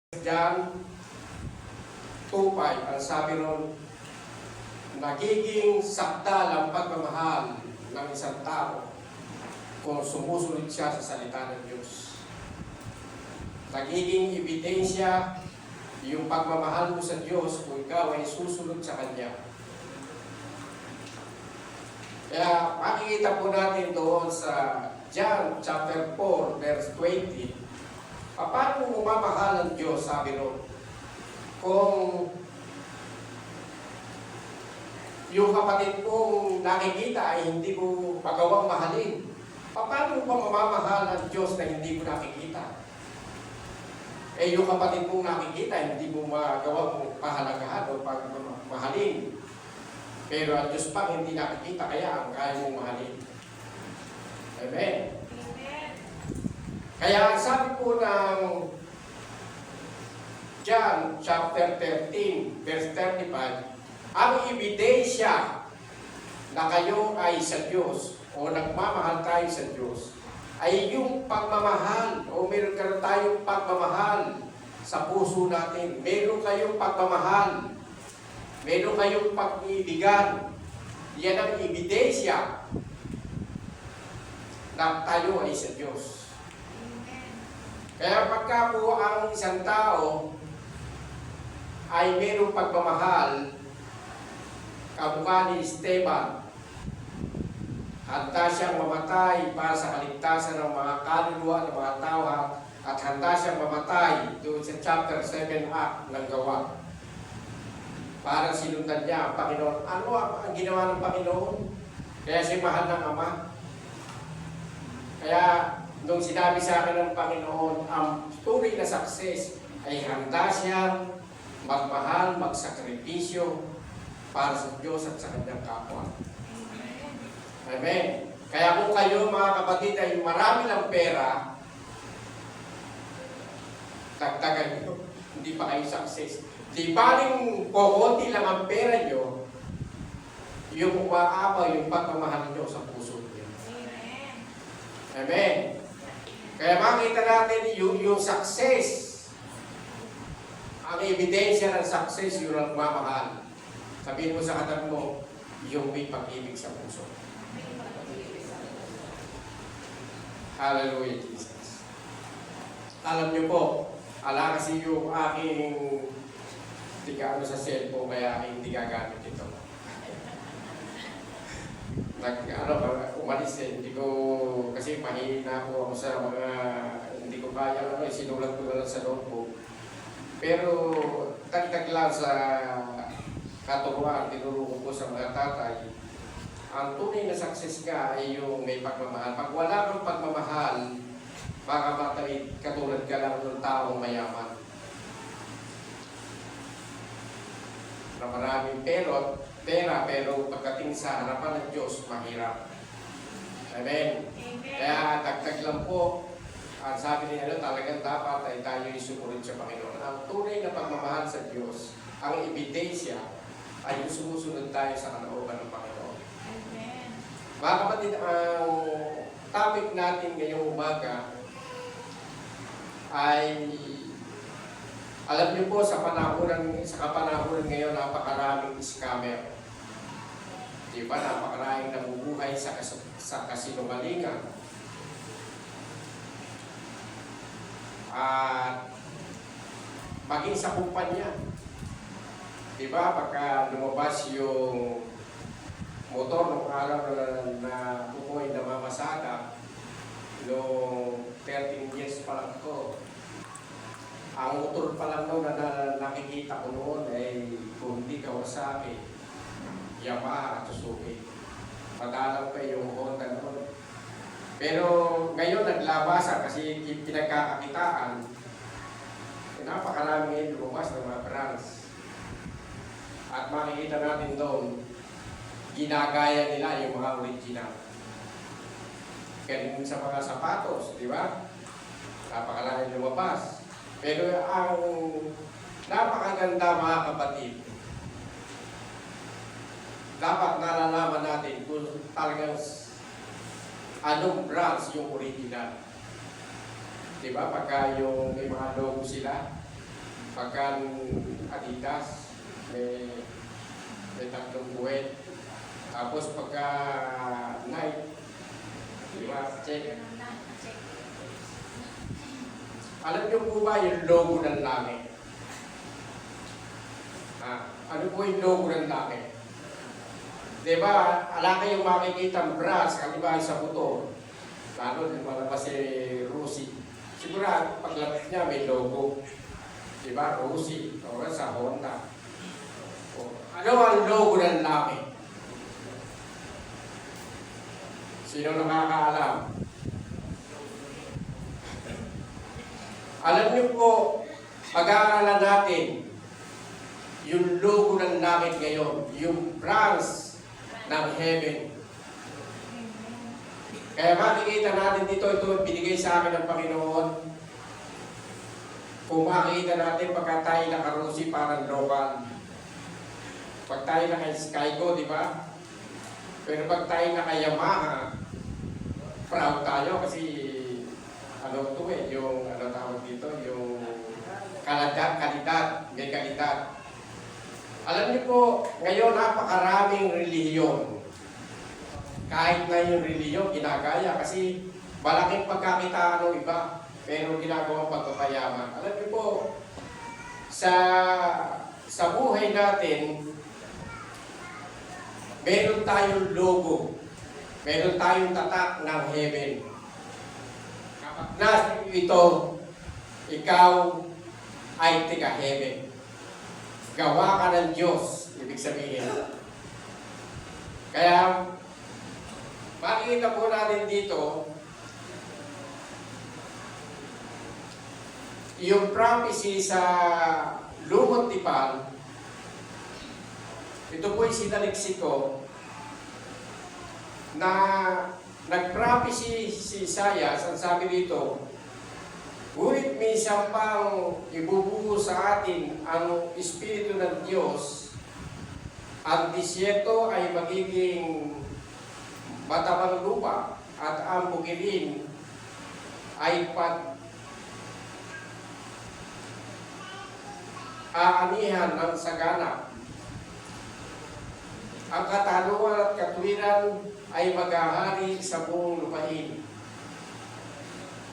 John 2:5, ang sabi ron, nagiging sakdal ang pagmamahal ng isang tao kung sumusunod siya sa salita ng Diyos. Nagiging ebidensya yung pagmamahal mo sa Diyos kung ikaw ay susunod sa Kanya. Kaya makikita po natin doon sa John chapter 4 verse 20, paano mo mamahal ang Diyos, sabi ron? Kung yung kapatid mong nakikita ay hindi mo magawang mahalin, paano mo pa mamamahal ang Diyos na hindi mo nakikita? Eh yung kapatid mong nakikita, hindi mo magawang pahalagahan o mahalin. Pero ang Diyos pa hindi nakikita, kaya ang kaya mong mahalin. Amen? Kaya ang sabi po ng John chapter 13 verse 35, ang ebidensya na kayo ay sa Diyos o nagmamahal tayo sa Diyos ay yung pagmamahal o meron ka tayong pagmamahal sa puso natin. Meron kayong pagmamahal. Meron kayong pag-ibigan. Yan ang ebidensya na tayo ay sa Diyos. Kaya pagka po ang isang tao ay mayroong pagmamahal, kamukha ni Esteban, handa siyang mamatay para sa kaligtasan ng mga kaluluwa ng mga tao at handa siyang mamatay doon sa chapter 7 act ng gawa. Para sinundan niya ang Panginoon. Ano ang ginawa ng Panginoon? Kaya siya mahal ng Ama. Kaya nung sinabi sa akin ng Panginoon, ang tunay na success ay handa siyang magmahal, magsakripisyo para sa Diyos at sa kanyang kapwa. Amen. Kaya kung kayo mga kapatid ay marami ng pera, tagtagan nyo, hindi pa kayo success. Di baling kukunti lang ang pera nyo, yung umaapaw yung pagmamahal nyo sa puso nyo. Amen. Kaya makita natin yung success, ang ebidensya ng success, yung nagmamahal. Sabihin mo sa katabi mo, yung may pag-ibig sa puso. Hallelujah, Jesus. Alam niyo po, ala kasi yung aking tigano sa cellphone, kaya hindi gagamit ito. Umalis eh, hindi ko, kasi mahina ako sa mga, hindi ko kaya, sinulat ko na lang sa notebook. Pero, tagtag lang sa katuruan, tinuro ko sa mga tatay, ang tunay na success ka ay yung may pagmamahal. Pag wala kang pagmamahal, baka matay, katulad ka lang ng taong mayaman. Na maraming pera, pero pagdating sa harapan ng Diyos, mahirap. Amen. Kaya tagtag lang po, ang sabi niya, talagang dapat ay tayo isumunod sa Panginoon. Ang tunay na pagmamahal sa Diyos, ang ebidensya, ay yung sumusunod tayo sa kalooban ng Panginoon. Amen. Mga kapatid, ang topic natin ngayong umaga ay, alam niyo po, sa kapanahonan ngayon, napakaraming scammer. Diba, napakaraming nabubuhay sa kasinungalingan. At maging sa kumpanya. Diba, pagka lumabas yung motor ng araw na buhay na mamasada, noong 13 years pa lang ko, ang motor pa lang noon na nakikita ko noon ay Honda Kawasaki, Yamaha at Suzuki. Madalang pa yung Honda noon. Pero ngayon naglabasan kasi pinagkakakitaan. Napakarami ngayon lumabas ng mga brands. At makikita natin doon, ginagaya nila yung mga original. Ganun sa mga sapatos, di ba? Napakarami lumabas. Pero ang napakaganda mga kapatid, dapat nalalaman natin kung talagang anong brands yung original. Diba? Pagka yung may mga logo sila, Pagka Adidas, may tatlong buwet. Tapos pagka Nike, di ba? Check. Alam niyo po ba yung logo ng langit? Ano po yung logo ng langit? Di ba, ala kayong makikita ang brass, kalibay sa buto. Lalo, di ba naman si Rusi. Siguro, paglapit niya may logo. Di ba, Rusi. O sa Honda. Ano ang logo ng langit? Sino nakakaalam? Alam niyo po, pag-aaralan natin yung logo ng langit ngayon, yung branch ng heaven. Kaya makikita natin dito, ito binigay sa amin ng Panginoon. Kung makikita natin pagka tayo nakarusi parang local. Pag tayo naka-Skygo, di ba? Pero pag tayo naka-Yamaha, proud tayo kasi ano ito yung ano tawag dito, yung kalidad, may kalidad. Alam niyo po, ngayon napakaraming relihiyon. Kahit na yung relihiyon, ginagaya kasi malaking pagkakitaan ng iba, pero ginagawang pagpapayaman. Alam niyo po, sa buhay natin, meron tayong logo, meron tayong tatak ng heaven. Kapag nasa ito, ikaw ay taga-heaven. Gawa ka ng Diyos, ibig sabihin. Kaya, makikita po natin dito, yung prophecy sa lumot tipan, ito po yung sinaliksiko na nag-prophecy si Isaias, ang sabi dito, ngunit minsan pang ibubuo sa atin ang Espiritu ng Diyos, ang disyerto ay magiging matabang lupa at ang bukidin ay aanihan ng sagana. Ang katarungan at katwiran ay maghahari sa buong lupain.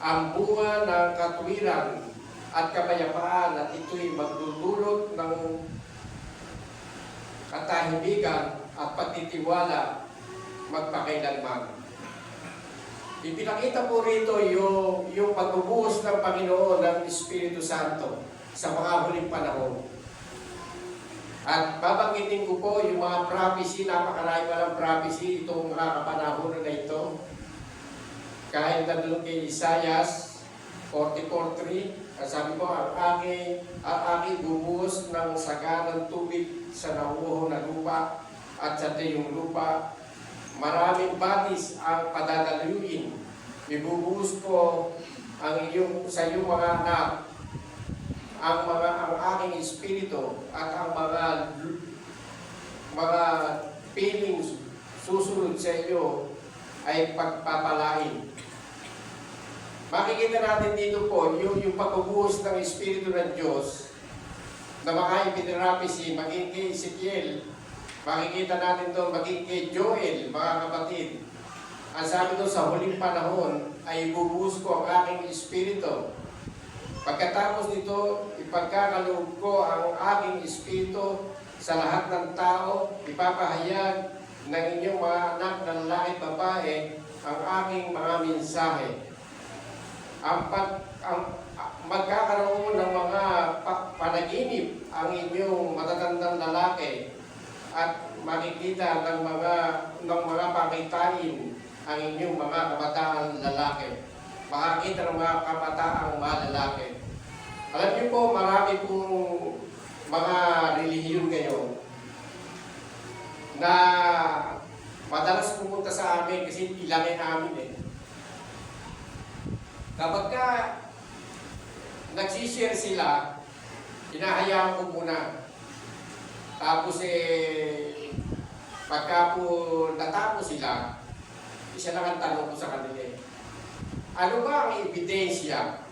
Ang bunga ng katwiran at kapayapaan at ito'y magdudulot ng katahimikan at pagtitiwala magpakailanman. Ipinakita po rito yung pagbubuhos ng Panginoon ng Espiritu Santo sa mga huling panahon. At babanggitin ko po yung mga prophecy, napakarami palang prophecy itong mga kapanahon na ito. Kahit na doon kay Isaias 44:3, sabi ko, ang aking bubuhos ng saganang tubig sa nauuho na lupa at sa tiyong lupa. Maraming batis ang padadaluin. Ibubuhos ko sa iyong mga anak ang aking espiritu at ang mga feelings susunod sa iyo ay pagpapalain. Makikita natin dito po yung pagbubuhos ng Espiritu ng Diyos na mga ipinrapisi, maging kay Ezekiel, makikita natin doon, maging kay Joel, mga kapatid. Ang sabi doon sa huling panahon ay ibubuhos ko ang aking Espiritu. Pagkatapos nito, ipagkakaloob ko ang aking Espiritu sa lahat ng tao, ipapahayag ng inyong mga anak na lalaki at babae ang aking mga mensahe. Magkakaroon ng mga panaginip ang inyong matatandang lalaki at makikita ng mga pakitain ang inyong mga kabataang lalaki. Makakita ng mga kabataang mga lalaki. Alam niyo po, marami pong mga relihiyon ngayon na madalas pumunta sa amin kasi ilangin namin eh. Kapag ka nagsishare sila, hinahayaan ko muna. Tapos pagka po natapos sila, isa lang ang tanong ko sa kanila eh. Ano ba ang ebidensya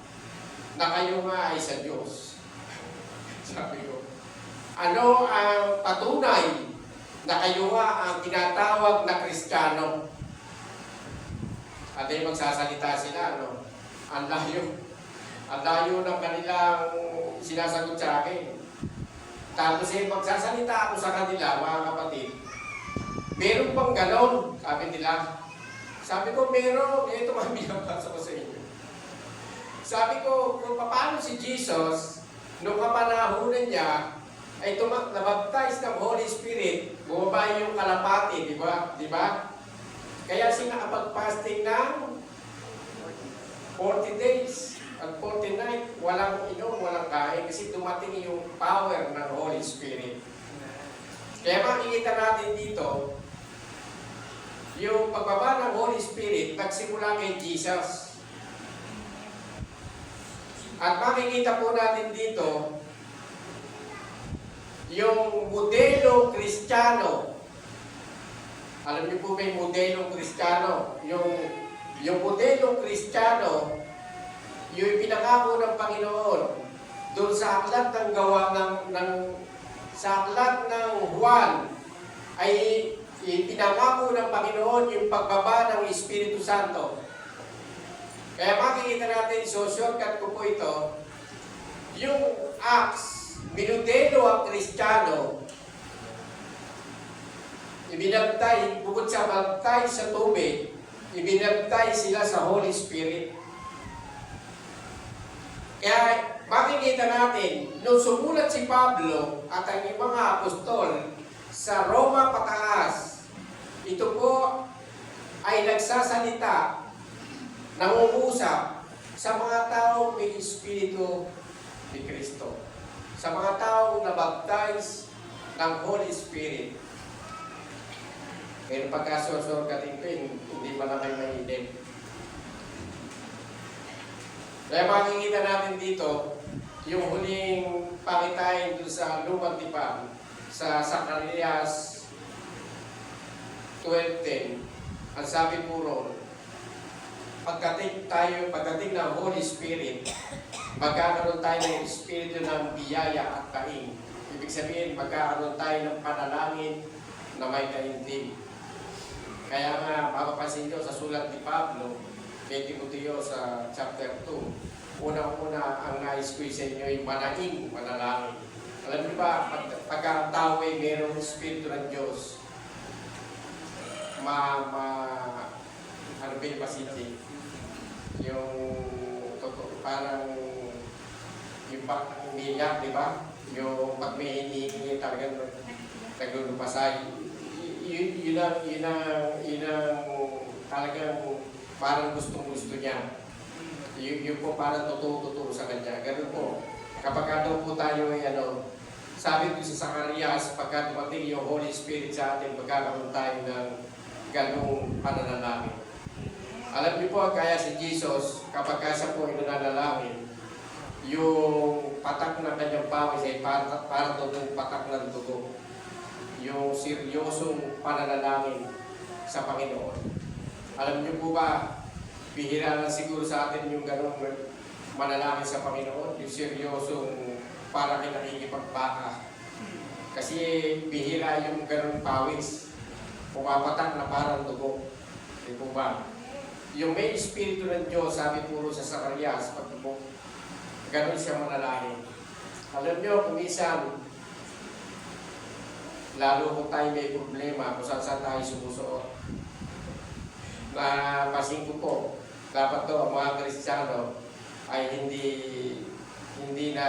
na kayo nga ay sa Diyos? Sabi ko, ano ang patunay na kayo nga ang tinatawag na Kristiyano? At ay magsasalita sila, ano? Ang layo ng kanilang sinasagot sa akin. Tapos magsasalita ako sa kanila, mga kapatid. Meron bang ganon? Sabi nila. Sabi ko, meron. Ito nga binabasa ko sa inyo. Sabi ko, kung paano si Jesus, nung kapanahunan niya, ay nabaptize ng Holy Spirit, bumaba yung kalapati, di ba? Di ba? Kaya siya nakapag-fasting ng 40 days at 40 night, walang inom, walang kain, kasi dumating yung power ng Holy Spirit. Kaya makikita natin dito, yung pagbaba ng Holy Spirit, nagsimula kay Jesus. At makikita po natin dito, yung modelo Kristiyano. Alam niyo po ba yung modelo Kristiyano? Yung modelo Kristiyano, yung pinangako ng Panginoon doon sa aklat ng gawa sa aklat ng Juan ay pinangako ng Panginoon yung pagbaba ng Espiritu Santo. Kaya makikita natin, shortcut ko po ito, yung Acts, minodelo ang Kristiyano, ibinabtay, bukod sa baptay sa tubig, ibinabtay sila sa Holy Spirit. Kaya makikita natin, nung sumulat si Pablo at ang mga apostol sa Roma pataas, ito po ay nagsasalita, nangungusap sa mga taong may Espiritu ni Kristo. Sa mga taong nabaptize ng Holy Spirit. Pero pagkasorsorkatin ko, hindi pa na kayo mainip. Kaya makikita natin dito, yung huling pakitain doon sa Lumang Tipan, sa Zacarias 12:10, ang sabi po ron, pagdating ng Holy Spirit, magkakaroon tayo ng Espiritu ng biyaya at kaing. Ibig sabihin, magkakaroon tayo ng panalangin na may kaintim. Kaya nga, mapapansin nyo sa sulat ni Pablo, kay Timoteo sa chapter 2, unang-una ang nais ko sa inyo ay manalangin. Alam niyo ba, pagka ang tao ay mayroong Espiritu ng Diyos, ano ba yung pasiti? Yung parang yung umiyak, di ba? Yung pag may hinihingi talagang naglulupasay. Yun ang talagang parang gustong-gusto niya. Yun po parang totoo sa kanya. Ganun po. Kapag daw po tayo ay sabi ko sa Zacarias, pagka dumating yung Holy Spirit sa atin, magkakaroon tayo ng ganung pananalangin. Alam niyo po, kaya si Jesus, kapag siya po ay nananalangin, yung patak ng kanyang pawis ay para totong patak ng dugo. Yung seryosong pananalangin sa Panginoon. Alam niyo po ba, bihira lang siguro sa atin yung ganung manalangin sa Panginoon, yung seryosong para kayo nakikipagbaka. Kasi bihira yung ganung pawis, pumapatak na parang dugo. Di po ba? Yung may Espiritu ng Diyos, sabi puro sa Zacarias, ganun siya manalangin. Alam niyo, kung minsan, lalo kung tayo may problema, kung saan tayo sumusuot. Napasin ko po, dapat daw ang mga Kristiyano ay hindi na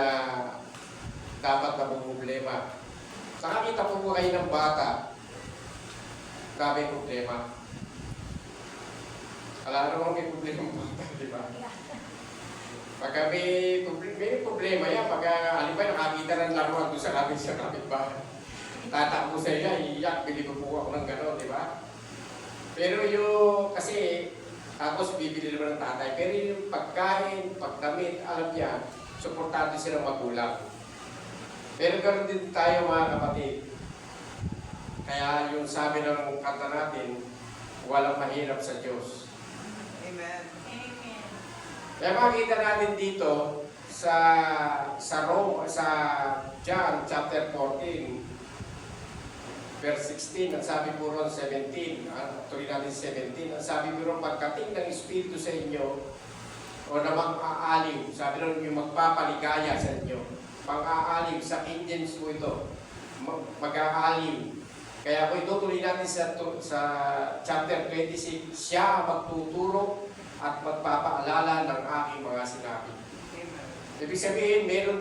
dapat na problema. Saka kita po kayo ng bata, grabe problema. Alam naman may problema ng bata, di ba? Pagka may problema yan, pagka halimbawa nakakita ng laruan doon sa kapitbahay. Tatakbo sa iya, iiyak, bili po ako ng gano'n, di ba? Pero yung, kasi, tapos bibili naman ng tatay, pero yung pagkain, pagdamit, alam niya, suportado silang magulang. Pero gano'n din tayo mga kapatid. Kaya yung sabi ng kanta natin, walang mahirap sa Diyos. Amen. Kaya makikita natin dito, sa John chapter 14 verse 16, ang sabi po ron 17, tuloy natin 17, ang sabi po ron, pagkating ng Espiritu sa inyo, o na mag-aaliw, sabi ron yung magpapaligaya sa inyo, pang-aaliw, sa King James po ito, mag-aaliw. Kaya po itutuloy natin sa chapter 26, siya magtuturo at magpapaalala ng aking mga sinabi. Ibig sabihin, meron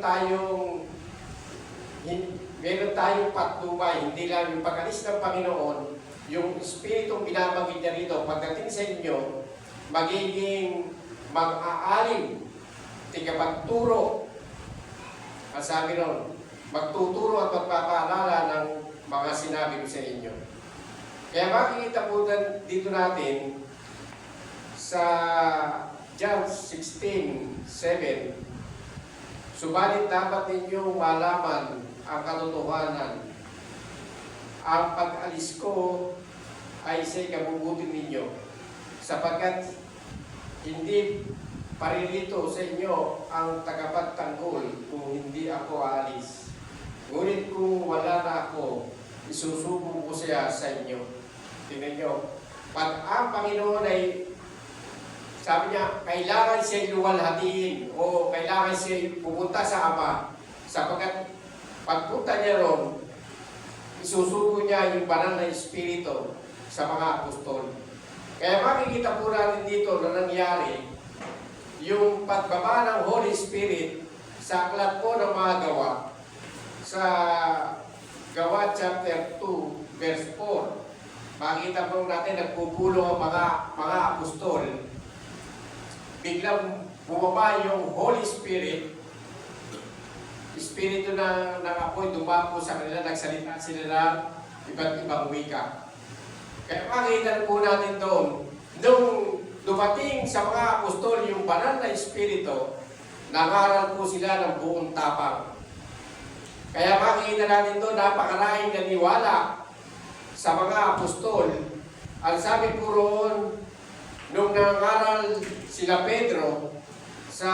tayong patnubay, hindi lang yung pag-alis ng Panginoon, yung Espiritong binabanggit niya rito, pagdating sa inyo, magiging mag-aaliw, tigapagturo. Ang sabi ron, magtuturo at magpapaalala ng mga sinabi ko sa inyo. Kaya makikita po dito natin sa John 16:7, subalit dapat ninyong malaman ang katotohanan. Ang pag-alis ko ay siya'y kabubuti ninyo, sapagkat hindi paririto sa inyo ang tagapagtanggol kung hindi ako aalis. Ngunit kung wala na ako, isusubo ko siya sa inyo. Tingnan nyo, pag ang Panginoon ay, sabi niya, kailangan siya luwalhatiin o kailangan siya pupunta sa Ama, sapagkat pagpunta niya ron, isusubo niya yung banal na Espiritu sa mga apostol. Kaya makikita po natin dito na nangyari yung pagbaba ng Holy Spirit sa aklat po ng mga gawa, sa Gawa chapter 2 verse 4. Makita po natin nagpupulo ang mga apostol. Biglang bumaba yung Holy Spirit, Espiritu ng apoy dumapo sa kanila, nagsalita sila ng iba't ibang wika. Kaya makita po natin doon, nung dumating sa mga apostol yung banal na Espiritu, nangaral po sila ng buong tapang. Kaya makikita natin doon, napakaraming naniwala sa mga apostol. Ang sabi po roon, nung nangaral sila Pedro sa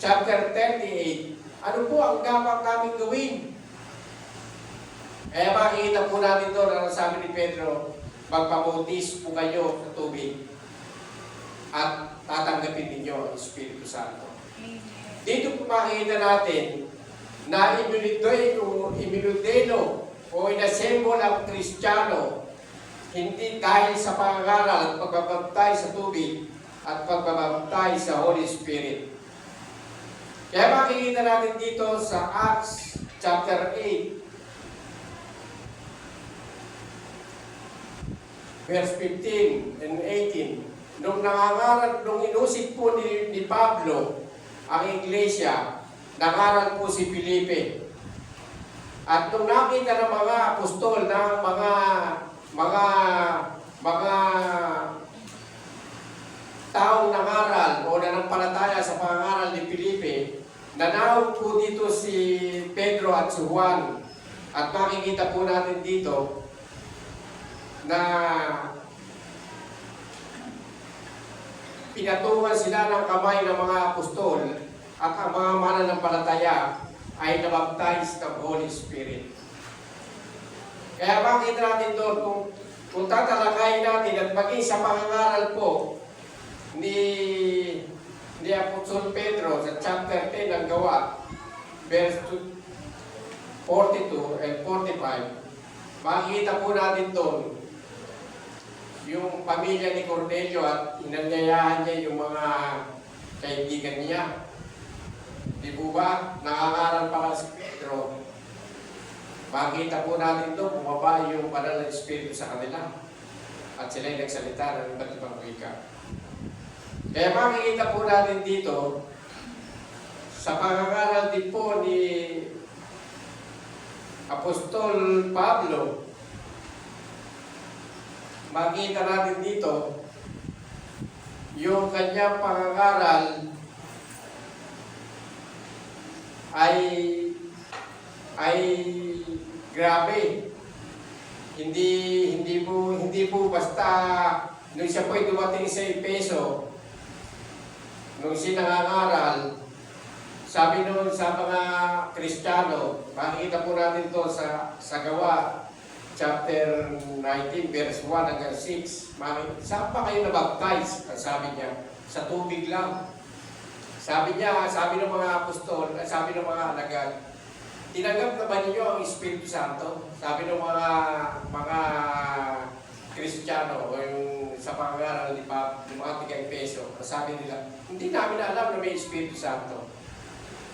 chapter 38, ano po ang dapat namin gawin? Kaya makikita po natin doon, ang sabi ni Pedro, magpabautis po kayo sa tubig at tatanggapin ninyo ang Espiritu Santo. Dito po makikita natin na iminudeno o inassemble ang Kristiyano hindi dahil sa pangaral at pagbabantay sa tubig at pagbabantay sa Holy Spirit. Kaya makikita natin dito sa Acts chapter 8 verse 15 and 18. Nung inusig po ni Pablo ang iglesia, nangaral po si Felipe. At nung nakita ng mga apostol ng mga taong nangaral o nanampalataya sa pangaral ni Felipe, nanawag po dito si Pedro at si Juan. At makikita po natin dito na pinatungan sila ng kamay ng mga apostol at ang mga mananampalataya ay nabaptize ng Holy Spirit. Kaya makita natin doon, kung tatalakayin natin at maging sa pangangaral po ni Apostol Pedro sa chapter 10 ng Gawa, verse 42 and 45, makikita po natin doon yung pamilya ni Cornelio at inanyayahan niya yung mga kaibigan niya. Di po ba? Nangangaral pa si Pedro. Makita po natin doon, bumaba yung banal na Espiritu sa kanila. At sila'y nagsalita ng iba't ibang wika. Kaya makikita po natin dito, sa pangangaral din po ni Apostol Pablo, makita natin dito yung kanyang pangangaral ay grabe. Hindi po basta nung siya po ay dumating sa Efeso, nung sinangangaral, sabi noon sa mga Kristiyano, makikita po natin to sa Gawa, chapter 19, verse 1 hanggang 6. Saan pa kayo nabaptize? Ang sabi niya, sa tubig lang. Sabi niya, sabi ng mga apostol, sabi ng mga alagad, tinanggap na ba ninyo ang Espiritu Santo? Sabi ng mga Kristiyano o yung sa pangaral ni mga tiga-Efeso, sabi nila, hindi namin alam na may Espiritu Santo.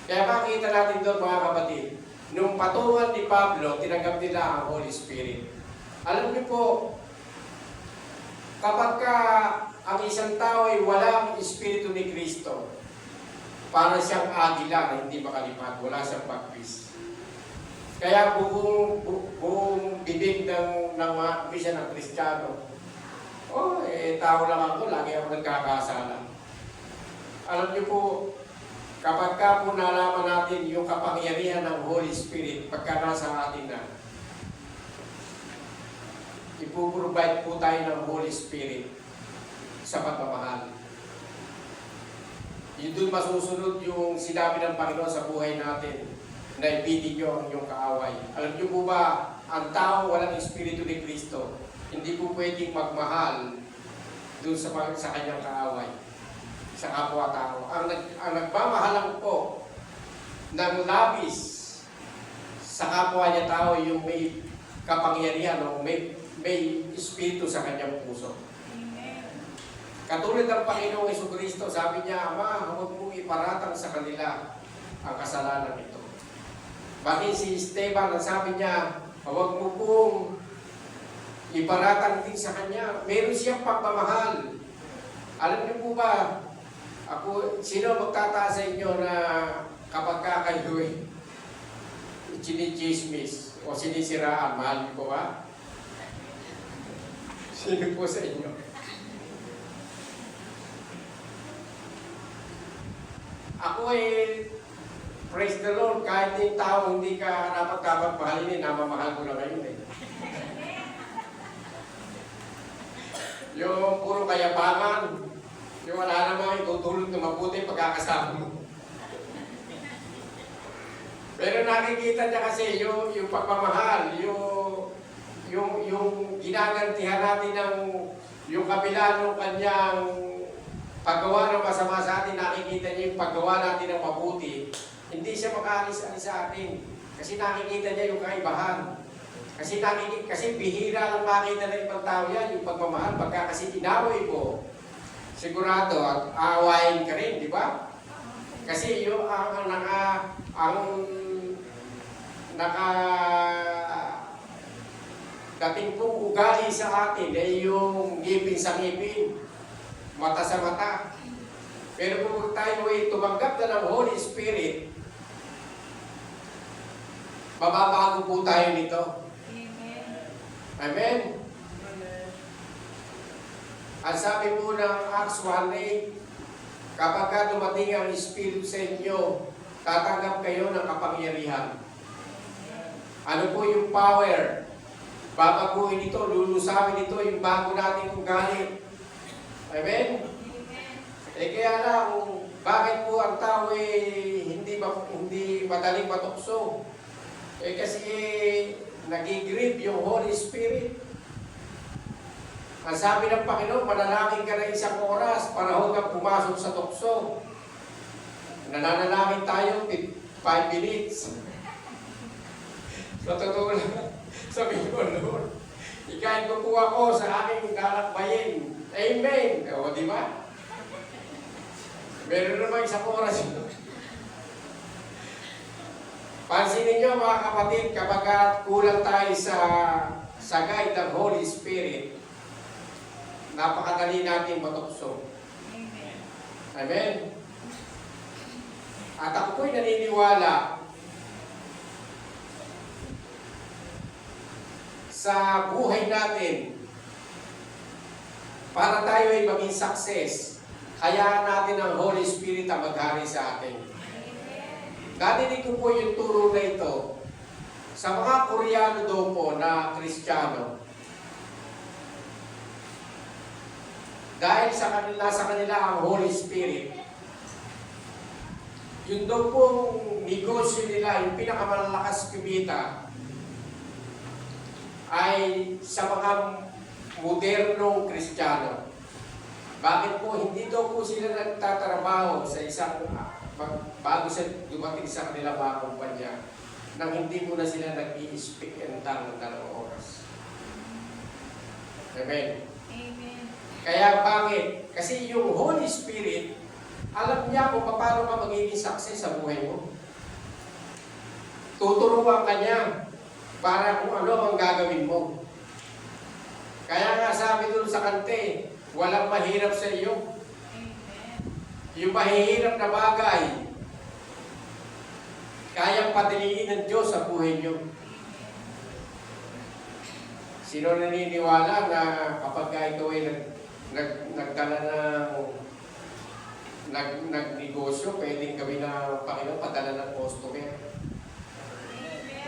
Kaya makikita natin doon mga kapatid, nung patungan ni Pablo, tinanggap nila ang Holy Spirit. Alam niyo po, kapag ang isang tao ay walang Espiritu ni Kristo, para siyang agila na hindi makalipad, wala siyang pagpis. Kaya buong bibig ng mga misa ng Kristiyano, tao lang ako, lagi ako nagkakasala. Alam niyo po, kapag po nalaman natin yung kapangyarihan ng Holy Spirit, pagka nasa atin na, ipuprovide po tayo ng Holy Spirit sa pagmamahal. Yun doon masusunod yung sinabi ng Panginoon sa buhay natin, na ibigin nyo ang inyong kaaway. Alam niyo po ba, ang tao walang Espiritu ni Kristo, hindi po pwedeng magmahal doon sa kanyang kaaway, sa kapwa-tao. Ang nagmamahalang po ng labis sa kapwa niya tao yung may kapangyarihan o may Espiritu sa kanyang puso. Katulad ng Panginoong Jesucristo, sabi niya, Ama, huwag mong iparatang sa kanila ang kasalanan ito. Bakit si Esteban, ang sabi niya, huwag mo pong iparatang din sa kanya. Meron siyang pagmamahal. Alam niyo po ba, sino magtataas sa inyo na kapag kayo'y chinichismis o sinisiraan, mahal niyo po ba? Sino po sa inyo? Ako praise the Lord, kahit yung tao hindi ka dapat mahalin, namamahal ko na ngayon Yung puro kayabangan, yung wala naman itutulog na mabuti pagkakasama mo. Pero nakikita niya kasi yung pagmamahal, yung ginagantihan natin ng yung kabila ng kanyang paggawa ng masama sa atin, nakikita niya yung paggawa natin ng mabuti, hindi siya makaalis-alis sa atin. Kasi nakikita niya yung kaibahan. Kasi bihira lang makita ng ibang tao yan, yung pagmamahal. Pagka kasi inaway mo, sigurado at aawayin ka rin, di ba? Kasi yung dating pong ugali sa atin ay yung ngipin sa ngipin, mata sa mata. Pero kung tayo ay tumanggap na ng Holy Spirit, mababago po tayo nito. Amen? Ang sabi po ng Acts 1:8, kapag dumating ang Espiritu sa inyo, tatanggap kayo ng kapangyarihan. Ano po yung power? Babaguhin ito, lulusawin ito yung bago nating ugali. Amen? Kaya lang, bakit po ang tao hindi madaling matukso? Kasi nagigrip yung Holy Spirit. Ang sabi ng Panginoon, manalangin ka na 1 oras para huwag kang pumasok sa tukso. Nananalangin tayo 5 minutes. Sa totoo lang, sabi ko, Lord, ikain ko po ako sa aking lalakbayin. Amen. O, di ba? Meron naman 1 oras yun. Pansinin nyo mga kapatid, kapag kulang tayo sa guide ng Holy Spirit, napakadali natin matukso. Amen. Amen. At ako po'y naniniwala sa buhay natin, para tayo ay maging success, hayaan natin ang Holy Spirit ang maghari sa atin. Narinig ko po yung turo na ito sa mga Koreano daw po na Kristiyano. Dahil sa kanila ang Holy Spirit, Yun daw pong negosyo nila, yung pinakamalakas kumita, ay sa mga modernong Kristiyano. Bakit po? Hindi daw po sila nagtatrabaho sa isang, bago siya dumating sa kanilang mga kumpanya, nang hindi mo na sila nag-i-speak and tongue ng 2 oras. Amen? Amen. Kaya bakit? Kasi yung Holy Spirit, alam niya kung paano ka magiging success sa buhay mo. Tuturuan ka niya para kung ano ang gagawin mo. Kaya nga sabi doon sa kante, walang mahirap sa iyo. Amen. Yung mahihirap na bagay, kayang padaliin ng Diyos sa buhay niyo. Sino naniniwala na kapag ikaw ay nagdala ng nagnegosyo, pwedeng gawin na Panginoon, padala ng customer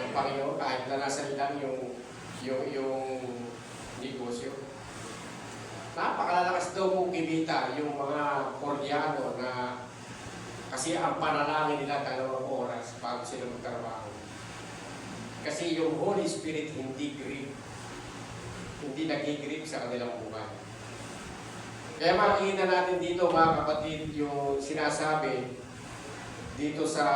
ng Panginoon, kahit na nasa ilang yung negosyo. Napakalalakas daw mong kumita yung mga Koreano na kasi ang panalangin nila 2 oras bago sila magtrabaho. Kasi yung Holy Spirit hindi nag-grip sa kanilang buhay. Kaya makikita natin dito mga kapatid yung sinasabi dito sa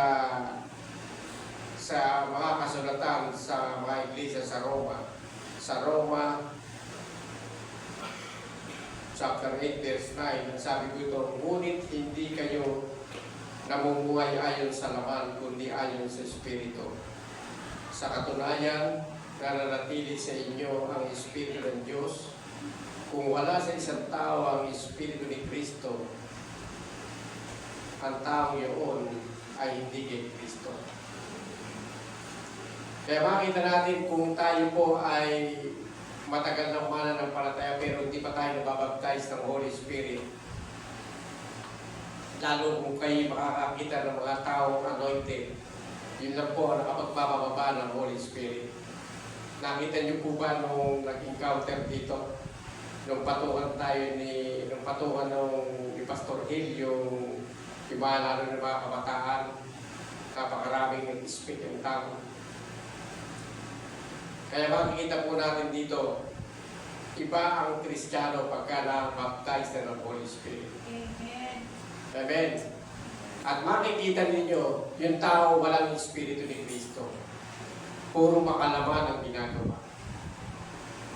mga kasulatan sa mga iglesia sa Roma. Sa Roma chapter 8 verse 9, ang sabi ko ito, ngunit hindi kayo namumuhay ayon sa laman, kundi ayon sa Espiritu. Sa katunayan, nananatili sa inyo ang Espiritu ng Diyos. Kung wala sa isang tao ang Espiritu ni Kristo, ang taong yun ay hindi kay Kristo. Kaya makita natin kung tayo po ay matagal ng mananampalataya pero hindi pa tayo nababaptize ng Holy Spirit. Lalo kung kayo makakakita ng mga taong anointed, yun lang po ang nakapagbababa ng Holy Spirit. Nakita niyo po ba nung nag-encounter dito? Nung patukan ni Pastor Hill, yung iba lalo ng mga kabataan, napakaraming nag-speak and tongue. Kaya makikita po natin dito, iba ang Kristiyano pagka na-baptize na ng Holy Spirit. Amen. Amen. At makikita ninyo, yung tao walang Espiritu ni Kristo. Puro makalaman ang ginagawa.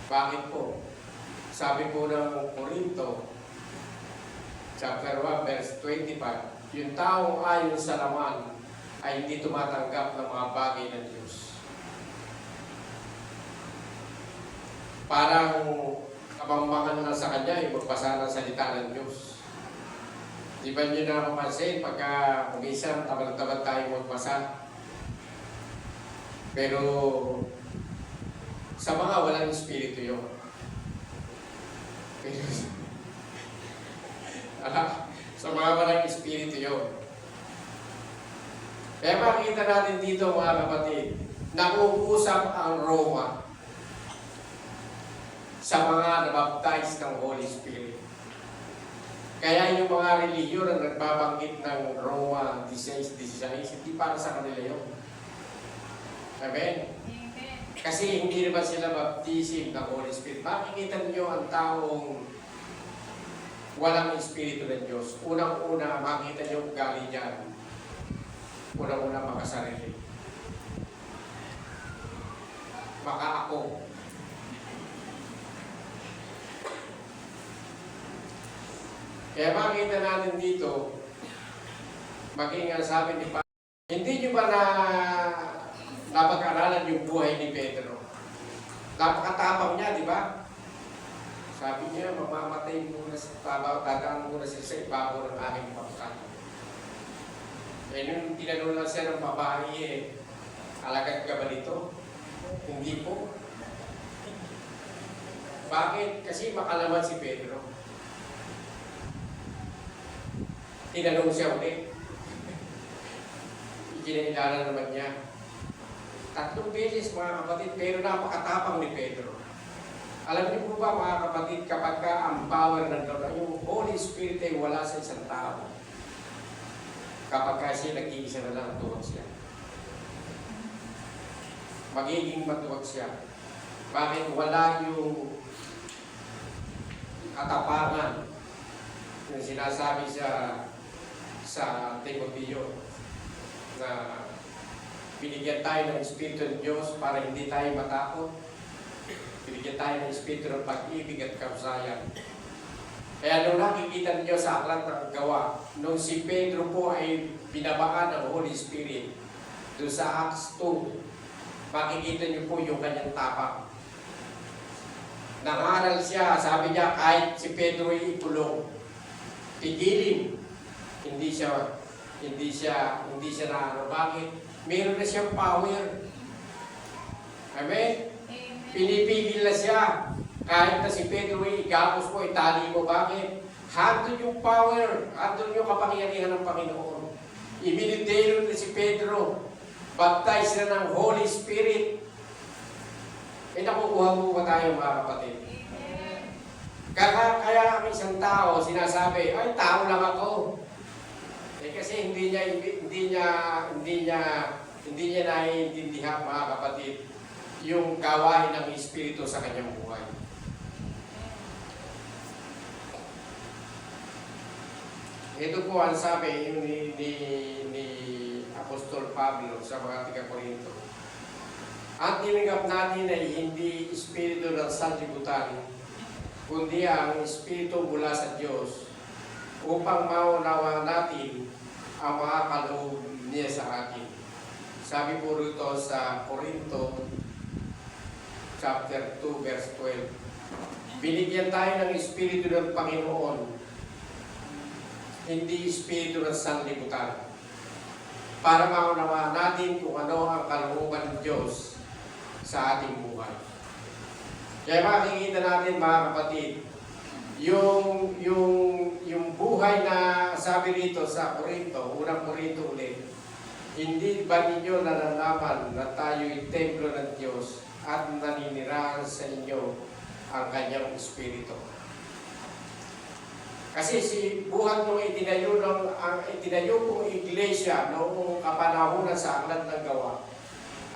Bakit po? Sabi po ng Corinto, chapter 1, verse 25, yung taong ayon sa laman ay hindi tumatanggap ng mga bagay ng Diyos. Parang kabambangan na sa kanya yung magbasa ng salita ng Diyos. Di ba nyo na mapansin pagka umisang tamad-tamad tayo magbasa? Pero sa mga walang Espiritu yun. Pero sa mga walang Espiritu yun. Kaya makikita natin dito mga kapatid, nag-uusap ang Roma sa mga nabaptize ng Holy Spirit. Kaya yung mga relihiyon na nagbabanggit ng Roma 16:16, hindi para sa kanila yun. Amen? Amen. Kasi hindi naman sila baptism ng Holy Spirit. Makikita niyo ang taong walang Espiritu ng Diyos. Unang-una, makikita niyo galing niyan. Unang-una, makasarili. Maka ako. Kaya makikita natin dito, maging ang sabi ni Pablo, hindi nyo ba napag-aralan yung buhay ni Pedro? Napakatapang niya, di ba? Sabi niya, mamamatay muna sa tabaw, dadaan muna siya sa ibabaw ng aking pangkat. Eh, nung tinanong lang siya ng babae, alagad ka ba dito? Hindi po. Bakit? Kasi makalaman si Pedro. Tinanong siya ulit. Ikinailalan naman niya. 3 beses mga kapatid, pero napakatapang ni Pedro. Alam niyo po ba mga kapatid, kapag ka ang power ng Lord, yung Holy Spirit ay wala sa isang tao, kapag kasi nag-iisa na lang tuwag siya. Magiging matuwag siya. Bakit wala yung katapangan yung sinasabi sa Timoteo na binigyan tayo ng Espiritu ng Diyos para hindi tayo matakot. Binigyan tayo ng Espiritu ng pag-ibig at kahusayan. Kaya nung nakikita niyo sa aklat ng gawa, nung si Pedro po ay binabaan ng Holy Spirit, doon sa Acts 2, makikita niyo po yung kanyang tapang. Nangaral siya, sabi niya kahit si Pedro ay ikulong, pigilin. Hindi siya na ano. Bakit? Meron na siyang power. Amen? Amen. Pinipigil na siya. Kahit na si Pedro ay igapos mo, itali mo. Bakit? Handun yung power, handun yung kapangyarihan ng Panginoon. Ibinidero na si Pedro. Baptize na ng Holy Spirit. Nakukuha mo ba tayo mga kapatid? Kaya ang isang tao sinasabi, ay tao lang ako. Kasi hindi niya naiintindihan mga kapatid yung gawain ng Espiritu sa kanyang buhay. Ito po ang sabi ni Apostol Pablo sa mga taga-Korinto. Ang tinanggap natin ay hindi Espiritu ng sanlibutan, kundi ang Espiritu mula sa Diyos upang maunawa natin ang mga kaloob niya sa atin. Sabi po rito sa Korinto chapter 2 verse 12. Binigyan tayo ng Espiritu ng Panginoon, hindi Espiritu ng sanlibutan, para maunawaan natin kung ano ang kalooban ng Diyos sa ating buhay. Kaya makikita natin mga kapatid, yung buhay na sabi rito sa Korinto, unang Korinto ulit, hindi ba ninyo nalalaman na tayo'y templo ng Diyos at naninirahan sa inyo ang kanyang Espiritu? Kasi si buhat nung itinayo kong iglesia noong kapanahunan sa aklat ng gawa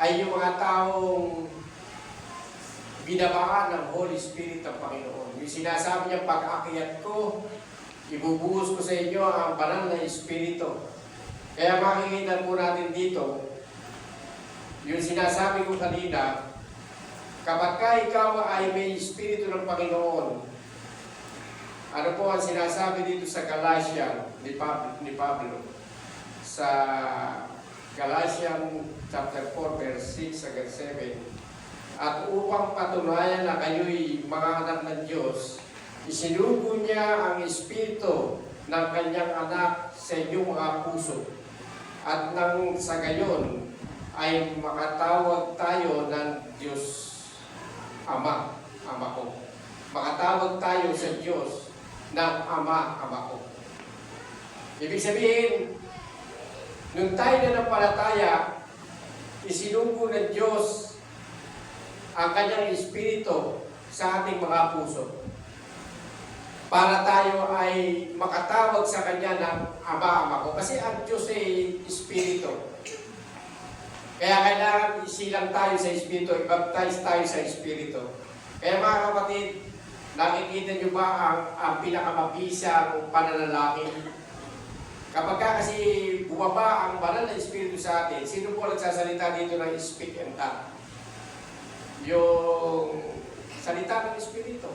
ay yung mga taong binabaan ng Holy Spirit ng Panginoon. Yung sinasabi niya, pag-akyat ko, ibubuhos ko sa inyo ang banal na Espiritu. Kaya makikita po natin dito, yung sinasabi ko kanina, kapag ka ikaw ay may Espiritu ng Panginoon, ano po ang sinasabi dito sa Galatian ni Pablo? Sa Galatian chapter 4 verse 6 hanggang 7. At upang patunayan na kayo'y mga anak ng Diyos, isinugo niya ang Espiritu ng kanyang anak sa inyong mga puso. At nang sa gayon ay makatawag tayo ng Diyos Ama, Ama ko. Makatawag tayo sa Diyos ng Ama, Ama ko. Ibig sabihin, nung tayo na nampalataya, isinugo ng Diyos ang kanyang Espiritu sa ating mga puso para tayo ay makatawag sa kanya ng Ama, Ama ko. Kasi ang Diyos ay Espiritu. Kaya kailangan isilang tayo sa Espiritu, i-baptize tayo sa Espiritu. Kaya mga kapatid, nakikita nyo ba ang pinakamabisang pananalangin? Kapag kasi bumaba ang banal na Espiritu sa atin, sino po nagsasalita dito ng speak and talk? Yung salita ng Espiritu.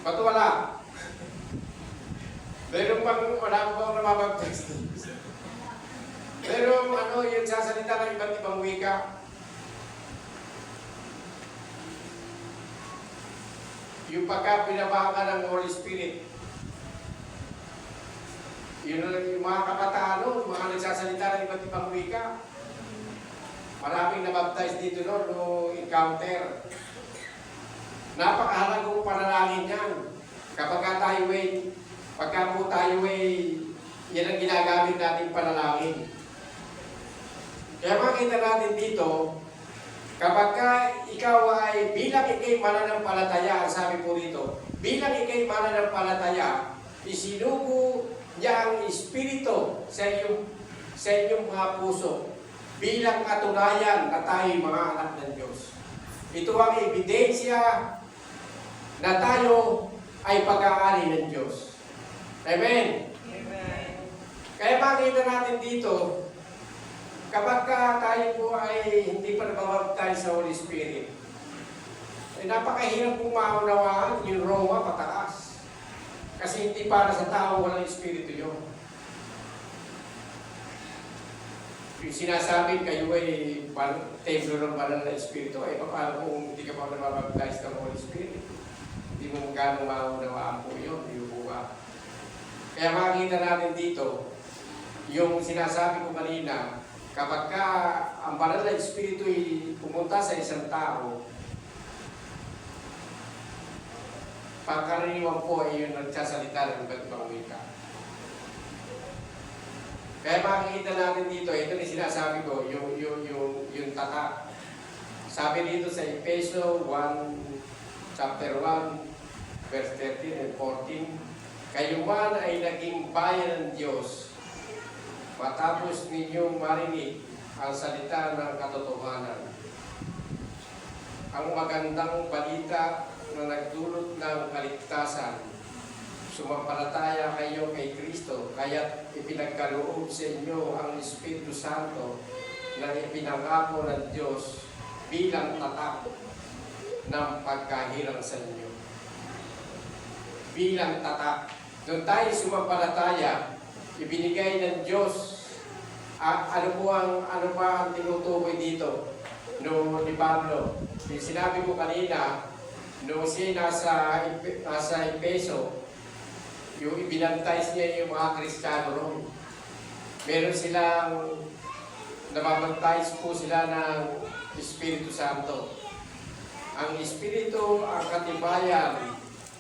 Ba't wala? Meron bang wala ko bang namabaptize? Pero yung sasalita ng iba't ibang wika, yung pagka pinabahan ng Holy Spirit, yun yung mga kabataan, yung mga nagsasalita ng iba't ibang wika. Maraming nabaptize dito no encounter. Napakahalagang panalangin yan. Pagka po tayo yan ang ginagamit nating panalangin. Kaya makita natin dito, kapag ikaw ay bilang ikay mananampalataya, ang sabi po dito, bilang ikay mananampalataya, isinugo niya ang Espiritu sa inyong mga puso bilang katunayan na tayo mga anak ng Diyos. Ito ang ebidensya na tayo ay pag-aari ng Diyos. Amen? Amen. Kaya makita natin dito, kapag tayo po ay hindi pa nababaptize sa Holy Spirit, ay napakahirap pong maunawaan yung Roma pataas. Kasi hindi para sa tao walang Espiritu yun. Yung sinasabi kayo ay templo ng banal na Espiritu, ay paano kung hindi ka pa nababaptize ng Holy Spirit? Hindi mo gano'ng maunawaan po yun, yung buka. Kaya makikita natin dito, yung sinasabi ko kanina, kapag ang banal na Espiritu ay pumunta sa isang tao, pagkaraniwan po ay yung nagsasalita ng iba't ibang wika. Kaya makikita natin dito, ito na sinasabi ko, yung tatak. Sabi dito sa Efeso 1, chapter 1, verse 13 and 14, kayo man ay naging bayan ng Diyos, matapos ninyong marinig ang salita ng katotohanan. Ang magandang balita na nagdulot ng kaligtasan, sumampalataya kayo kay Kristo, kaya't ipinagkaloob sa inyo ang Espiritu Santo na ipinangako ng Diyos bilang tatak ng pagkahirang sa inyo. Bilang tatak. Doon tayo sumampalataya, ibinigay ng Diyos. Ano ba ang tinutukoy dito? Ni Pablo. Sinabi ko kanina, nung siya nasa Efeso, yung ibinantays niya yung mga Kristiyano ron. Meron silang nababantays po sila ng Espiritu Santo. Ang Espiritu ang katibayan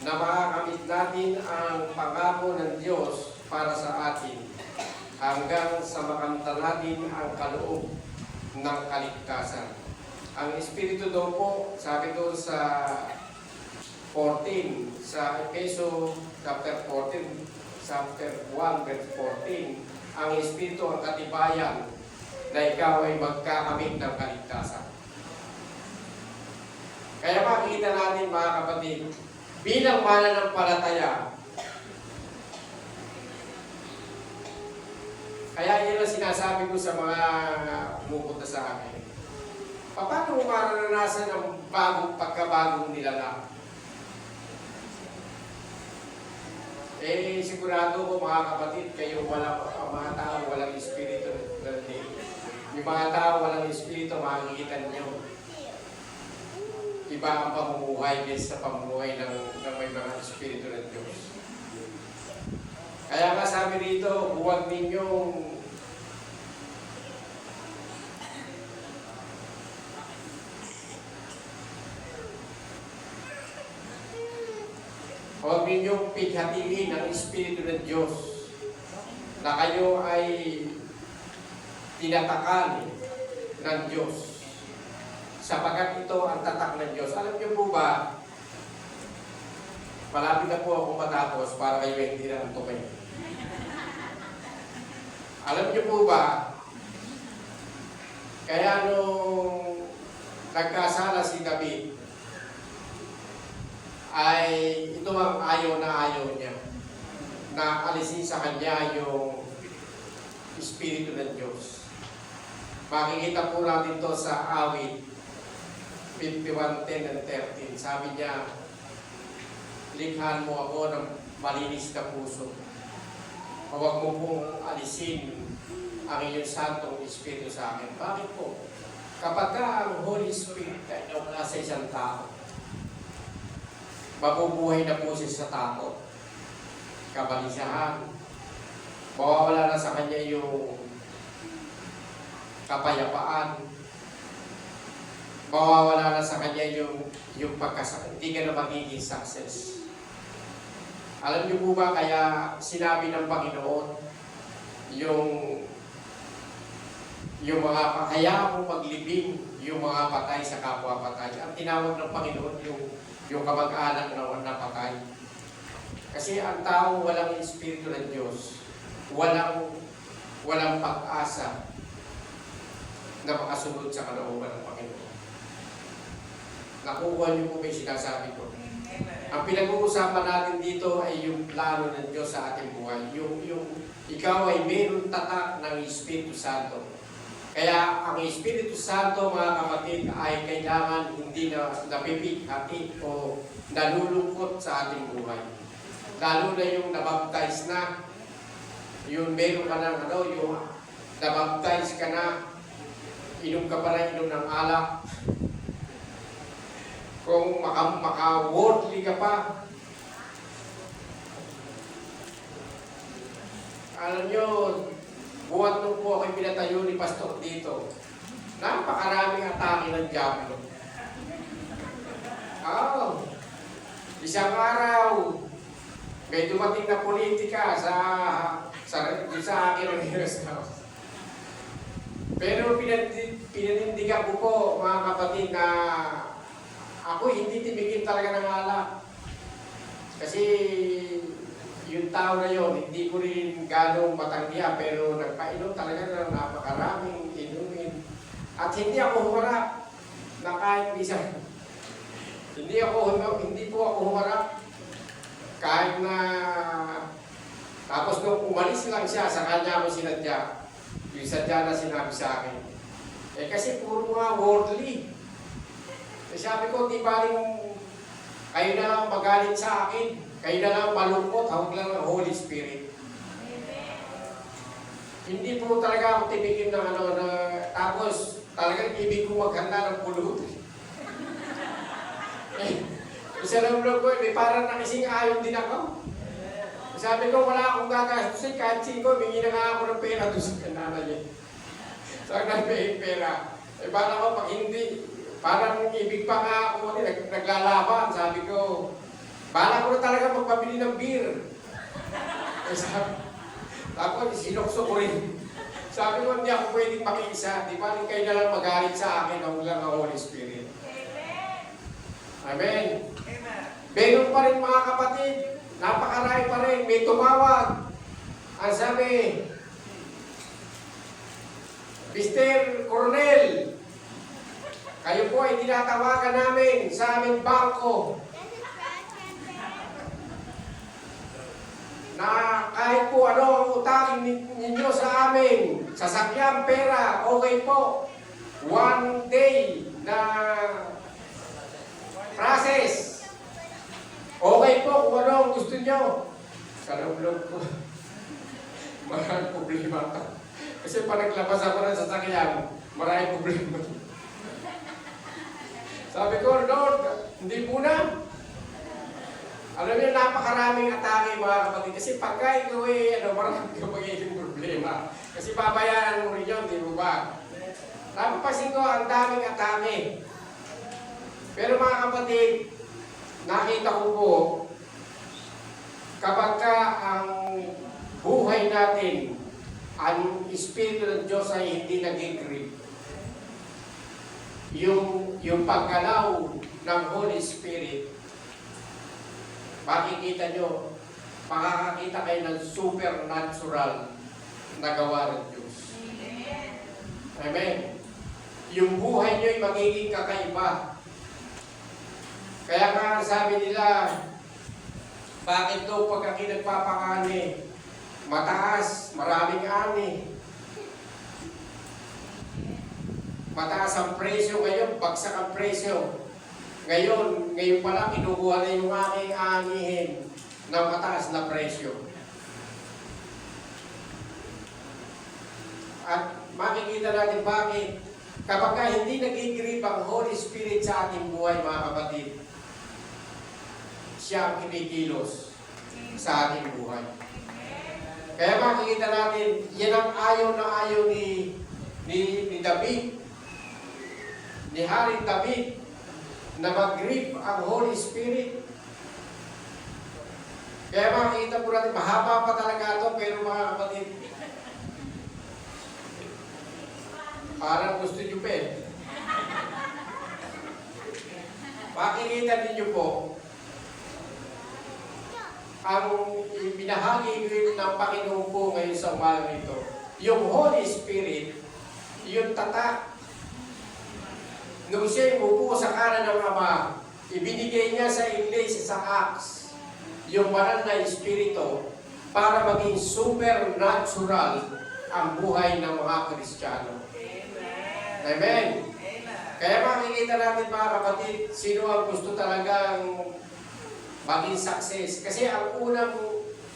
na makakamit natin ang pangako ng Diyos para sa atin hanggang sa makamtan natin ang kaloob ng kaligtasan. Ang Espiritu daw po, sabi doon sa 14, sa Efeso chapter 14, chapter 1, verse 14, ang Espiritu ang katibayan na ikaw ay magkakamit ng kaligtasan. Kaya makikita natin mga kapatid, bilang mananampalataya, kaya yun ang sinasabi ko sa mga pumupunta sa akin. Paano mo maranasan ang pagkabagong nilalang? Sigurado ko mga kapatid, kayo mga tao walang Espiritu. Yung mga tao walang Espiritu, makikita niyo. Iba ang pamumuhay kaysa sa pamumuhay ng may mga Espiritu ng Diyos. Kaya nga sabi rito, huwag ninyong pighatiin ang Espiritu ng Diyos na kayo ay tinatakan ng Diyos. Sapagkat ito ang tatak ng Diyos. Alam niyo po ba, malapit na po ako matapos para kayo hindi na antukin. Alam niyo po ba, kaya nung nagkasala si David, ay ito ang ayaw niya, na alisin sa kanya yung Espiritu ng Diyos. Makikita po natin to sa awit 51:10 and 13. Sabi niya, likhan mo ako ng malinis na puso. Huwag mo pong alisin ang iyong santong Espiritu sa akin. Bakit po? Kapag ang Holy Spirit ay wala sa isang tao, mabubuhay na po siya sa takot, kabalisahan, mawawala na sa kanya yung kapayapaan, mawawala na sa kanya yung pagkasakit. Hindi ka na magiging success. Alam niyo po ba kaya sinabi ng Panginoon yung mga hayaan mo maglibing yung mga patay sa kapwa patay. Ang tinawag ng Panginoon yung kamag-anak na napatay. Kasi ang tao walang Espiritu ng Diyos, walang pag-asa na makasunod sa kalooban ng Panginoon. Nakuha niyo po ba yung sinasabi ko? Ang pinag-uusapan natin dito ay yung plano ng Diyos sa ating buhay. Yung ikaw ay mayroong tatak ng Espiritu Santo. Kaya ang Espiritu Santo, mga kapatid, ay kailangan hindi na napipighati o nalulungkot sa ating buhay. Lalo na yung nabaptize na, yung meron ka ng yung nabaptize ka na, inom ka pa rin, inom ng alak. Kung maka-worldly ka pa, alam nyo, buwan nung po ako'y pinatayo ni Pastor dito, napakaraming atake ng Diablo. Isang araw, may dumating na politika sa akin ng Heroes House. Pero pinanindigan ko po, mga kapatid, na ako hindi timigil talaga ng alak. Kasi yung tao na yun, hindi ko rin ganong matanggiya, pero nagpainom talaga ng napakaraming inumin. At hindi ako humarap na kahit minsan. Hindi po ako humarap. Kahit na, tapos nung umalis lang siya, sa kanya ako sinadya. Yung sadya na sinabi sa akin. Kasi puro mga worldly. Sabi ko, di baling kayo na lang magalit sa akin. Kayo na lang malungkot, hawag lang ng Holy Spirit. Hindi po talaga ako tipikin ng tapos talagang ibig ko maghanda ng pulot. Isa lang vlog ko, parang nakising ayon din ako. Sabi ko, wala akong gagastusin, kahit 5, mingi na nga ako ng pera doon sa kanana niya. Saan nagpahing pera? Bala ko, pag hindi, parang ibig pa nga ako, naglalaban. Sabi ko, bala ko na talaga magpabili ng beer. Tapos sinukso ko rin. Sabi ko, hindi ako pwedeng makiisa. Di ba, kayo na lang magalit sa akin, ang lang ang Holy Spirit. Amen. Meron pa rin mga kapatid, napakarami pa rin, may tumawag. Ang sabi, Mr. Coronel, kayo po ay tinatawagan namin sa aming bangko na kahit po ano ang utangin ninyo sa amin, sasakyan, pera, okay po. 1 day na process. Okay po kung ano ang gusto nyo. Sa loob ko, maraming problema. Kasi pa naglabas ako ng sasakyan, maraming problema. Sabi ko, Lord, hindi muna. Alam niyo, napakaraming atake, mga kapatid. Kasi pagka ikaw maraming ka magiging problema. Kasi babayaran mo rin yun, di mo ba? Napapasin ko, ang daming atake. Pero mga kapatid, nakita ko po, kapag ka ang buhay natin, ang Espiritu ng Diyos ay hindi nag-grip, yung paggalaw ng Holy Spirit, makikita nyo, makakakita kayo ng supernatural na gawa ng Diyos. Amen. Yung buhay nyo ay magiging kakaiba. Kaya nga sabi nila, bakit daw pag aki nagpapakani, mataas, maraming ani. Mataas ang presyo ngayon, bagsak ang presyo. Ngayon pala kinukuha na yung aking anihin ng mataas na presyo. At makikita natin bakit kapag hindi nag-grip ang Holy Spirit sa ating buhay, mga kapatid, siya ang kinikilos sa ating buhay. Kaya makikita natin, yan ang ayaw na ayaw ni David, ni Haring David, na mag-grip ang Holy Spirit. Kaya makikita po natin, mahaba pa talaga ito, pero mga kapatid, parang gusto nyo pa eh. Makikita ninyo po, ang ibinahagi ng Panginoon po ngayon sa umaga nito. Yung Holy Spirit, yung tatak, nung siya umupo sa kanan ng Ama, ibinigay niya sa Iglesia sa Acts, yung banal na Espiritu, para maging supernatural ang buhay ng mga Kristiyano. Amen. Kaya makikita natin mga kapatid, sino ang gusto talagang maging success. Kasi ang unang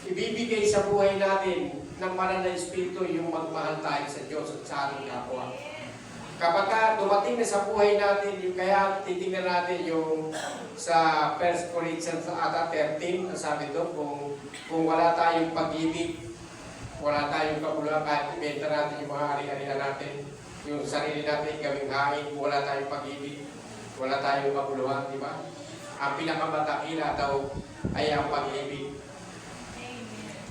ibibigay sa buhay natin ng banal na Espiritu, yung magmahal tayo sa Diyos at sa ating kapwa. Kapag dumating na sa buhay natin, yung kaya titingnan natin yung sa 1 Corinthians 13, sabi doon, kung wala tayong pag-ibig, wala tayong kabuluhan, kahit ibenta natin yung mga ari-arian natin, yung sarili natin gawing hain, kung wala tayong pag-ibig, wala tayong kabuluhan, di ba? Ang pinakamatakila daw ay ang pag-ibig.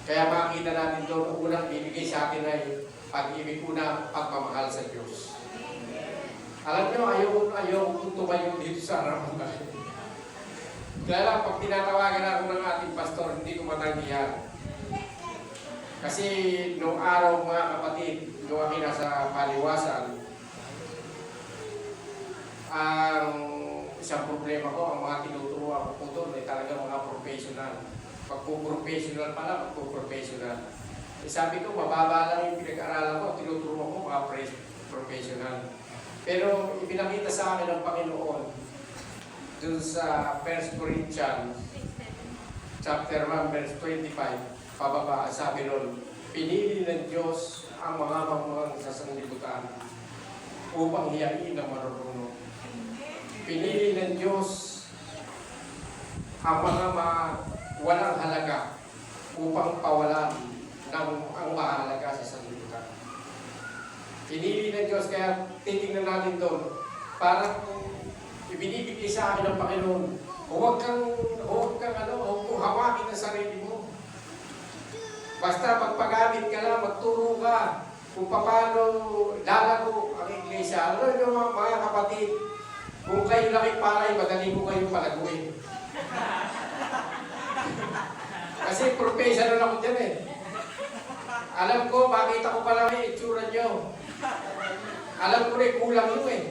Kaya makikita natin doon, ang unang bibigay sa atin ay pag-ibig, una, pagmamahal sa Diyos. Alam nyo, ayaw tumayo dito sa harapan tayo. Kaya lang, pag tinatawagan ako ng ating pastor, hindi ko matanggihan. Kasi noong araw mga kapatid, nung aking nasa paliwasan, ang isang problema ko, ang mga tinuturuan ko po doon ay talaga mga professional. Pag po professional pala, pag po professional. Sabi ko, mababa lang yung pinag-aralan ko, tinuturuan ko mga professional. Pero ipinakita sa akin ng Panginoon dun sa 1 Corinthians chapter 1 verse 25 pababa, sabi ron, pinili ng Diyos ang mga mamuhang sa sanlibutan upang hiyain ang marurunong. Pinili ng Diyos ang mga walang halaga upang pawalan ng ang mahalaga sa sanlibutan. Pinili ng Diyos, kaya titingnan natin doon. Parang ibinibigay sa akin ng Panginoon, huwag kang hawakin ang sarili mo. Basta magpagamit ka lang, magturo ka kung paano lalago ang iglesia. Alam nyo mga kapatid, kung kayo laki palay, madali mo kayong palaguin. Kasi professional ako dyan eh. Alam ko, makita ko pa lang yung itsura nyo. Alam ko rin, kulang nyo eh.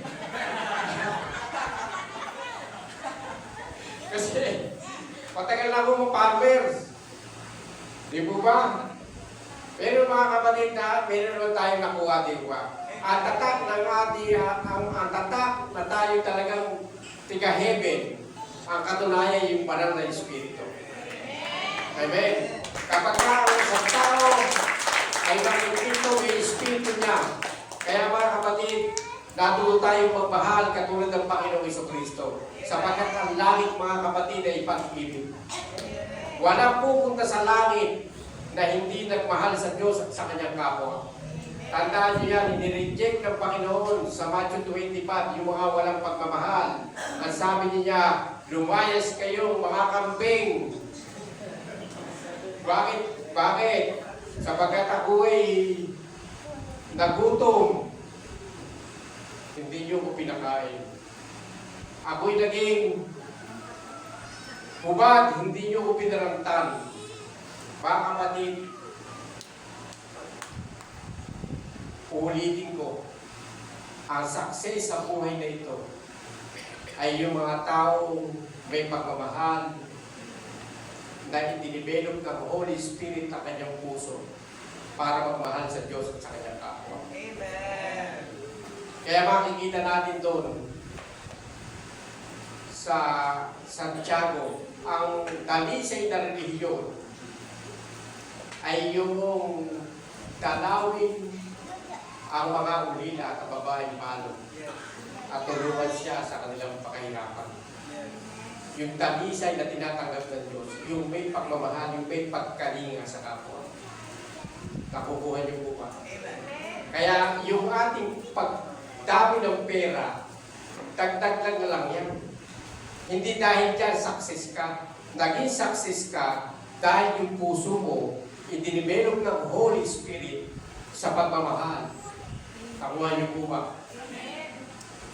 Kasi, matagal na ako mga farmers. Di po ba? Pero mga kapatid na, meron naman tayong nakuha, di ba? Ang tatak ng ating, ang tatak na tayo talagang tiga-heaven, ang katunayan yung banal na Espiritu. Amen. Kapag ang isang tao ay nakikita yung Espiritu niya, kaya mga kapatid, natuto tayong magmahal katulad ng Panginoong Jesucristo. Sapagkat ang langit mga kapatid ay pag-ibig. Walang pupunta sa langit na hindi nagmahal sa Diyos at sa kanyang kapwa. Tandaan niyo yan, inireject ng Panginoon sa Matthew 25, yung mga walang pagmamahal. Ang sabi niya, lumayas kayong mga kambing. Bakit? Sapagkat ako ay nagutom. Hindi niyo ko pinakain. Ako'y naging hubad, hindi niyo ko pinaramtan. Mga kapatid, ulitin ko, ang success sa buhay na ito ay yung mga taong may pagmamahal na i-develop ng Holy Spirit ang kanyang puso para magmahal sa Diyos at sa kanyang kapwa. Amen. Kaya makikita natin doon sa Santiago, ang dalisay na relihiyon ay yung dalawin ang mga ulila at babaeng palong at tulungan siya sa kanilang pakahirapan. Yung dalisay na tinatanggap ng Diyos, yung may pagmamahal, yung may pagkalinga sa kapwa. Nakukuha niyo po ba? Kaya yung ating pagdami ng pera, dagdag lang lang yan. Hindi dahil dyan success ka. Naging success ka dahil yung puso mo i-develop ng Holy Spirit sa pagmamahal. Nakuha niyo po ba?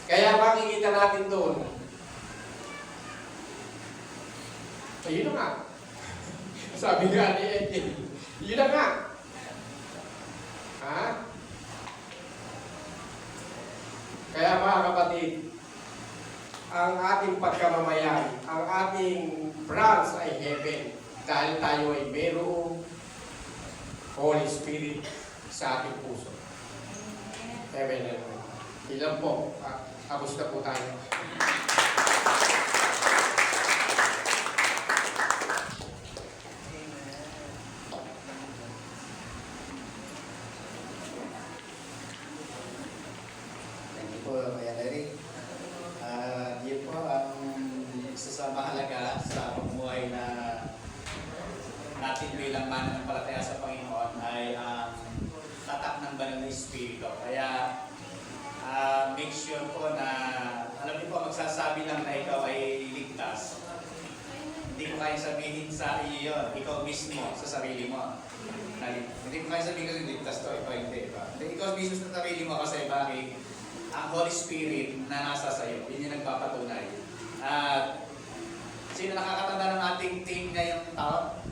Kaya makikita natin doon. Ayun na nga. Sabi nga ni Edwin, yun na nga. Ha? Kaya mga kapatid, ang ating pagkamamayan, ang ating branch ay heaven. Dahil tayo ay mayroong Holy Spirit sa ating puso. Amen. Ilan po? Tapos na po tayo. Thank you po, Kuya Larry. Yun po ang isa sa mahalaga sa pamumuhay na natin bilang mananampalataya sa Panginoon ay ang tatak ng banal na Espiritu. Kaya make sure po na, alam niyo po, magsasabi lang na ikaw ay ligtas. Hindi ko kaya sabihin sa iyo yun, ikaw mismo sa sarili mo. Hindi ko kaya sabihin kasi ligtas to, ikaw hindi. Ikaw mismo sa sarili mo kasi bakit? Ang Holy Spirit na nasa sa iyo, yun yung nagpapatunay. At sino nakakatanda ng ating team ngayong taon?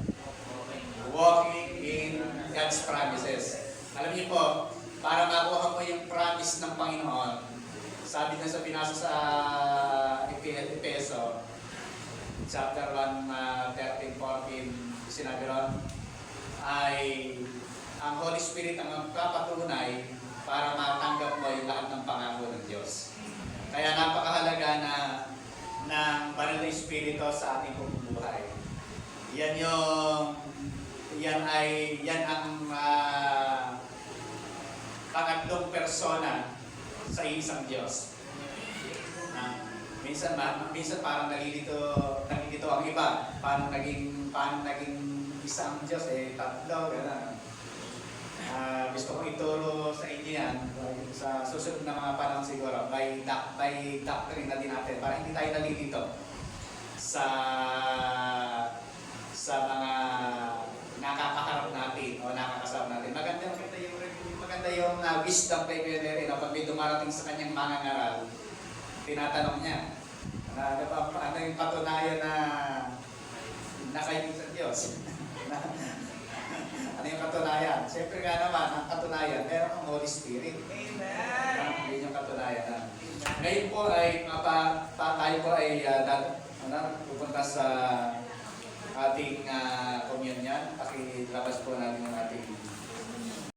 Walking in God's promises. Alam niyo po, para makuha mo yung promise ng Panginoon, sabi na sa binasa sa Efeso, chapter 1, 13, 14, sinabi ron, ay ang Holy Spirit ang magpapatunay para matanggap mo yung lahat ng pangako ng Diyos. Kaya napakahalaga na ng banal na Espiritu sa ating pamumuhay. Yan ang pangatlong persona sa isang Diyos. Minsan parang nalilito ang iba. Paano naging isang Diyos tatlo, gano'n. Gusto kong ituro sa inyo yan sa susunod na mga panahon siguro by doctrine na din natin para hindi tayo nalilito sa mga nakakaharap natin o nakakasama natin. Maganda yung wisdom kay Kuya Larry na pag may dumarating sa kanyang mangangaral, tinatanong niya, ano yung patunayan na nakaibig sa Diyos? Ano yung katunayan? Siyempre nga naman, ang katunayan, meron ang Holy Spirit. Amen! Yun yung katunayan. Ngayon po ay, tayo po ay pupunta sa ating communion. Pakilabas po natin ang ating